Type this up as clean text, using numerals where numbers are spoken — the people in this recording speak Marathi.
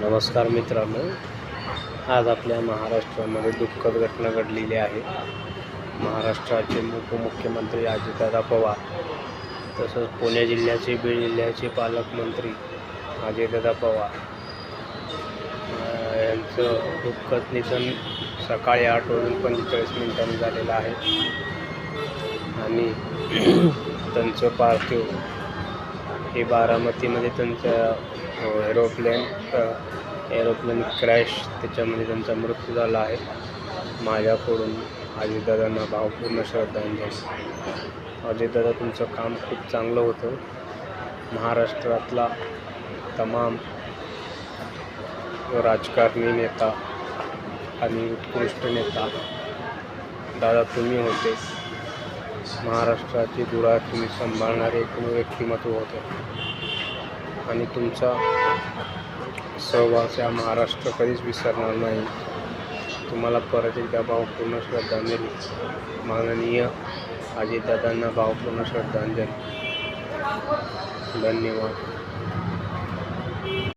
नमस्कार मित्रांनो, आज आपल्या महाराष्ट्रामध्ये दुःखद घटना घडलेली आहे. महाराष्ट्राचे उपमुख्यमंत्री अजितदादा पवार तसंच पुणे जिल्ह्याचे बीड जिल्ह्याचे पालकमंत्री अजितदादा पवार यांचं दुःखद निधन सकाळी 8:45 झालेलं आहे आणि त्यांचं पार्थिव हे बारामतीमध्ये त्यांचं एरोप्लेन क्रॅश त्याच्यामध्ये त्यांचा मृत्यू झाला आहे. माझ्याकडून अजितदादांना भावपूर्ण श्रद्धांजली. अजितदादा, तुमचं काम खूप चांगलं होतं. महाराष्ट्रातला तमाम राजकारणी नेता आणि उत्कृष्ट नेता दादा तुम्ही होते. महाराष्ट्राची धुरा तुम्ही सांभाळणारे एकमेव व्यक्तिमत्व होते आणि तुमचा सहवास या महाराष्ट्र कधीच विसरणार नाही. तुम्हाला परत एकदा भावपूर्ण श्रद्धांजली. माननीय अजितदादांना भावपूर्ण श्रद्धांजली. धन्यवाद.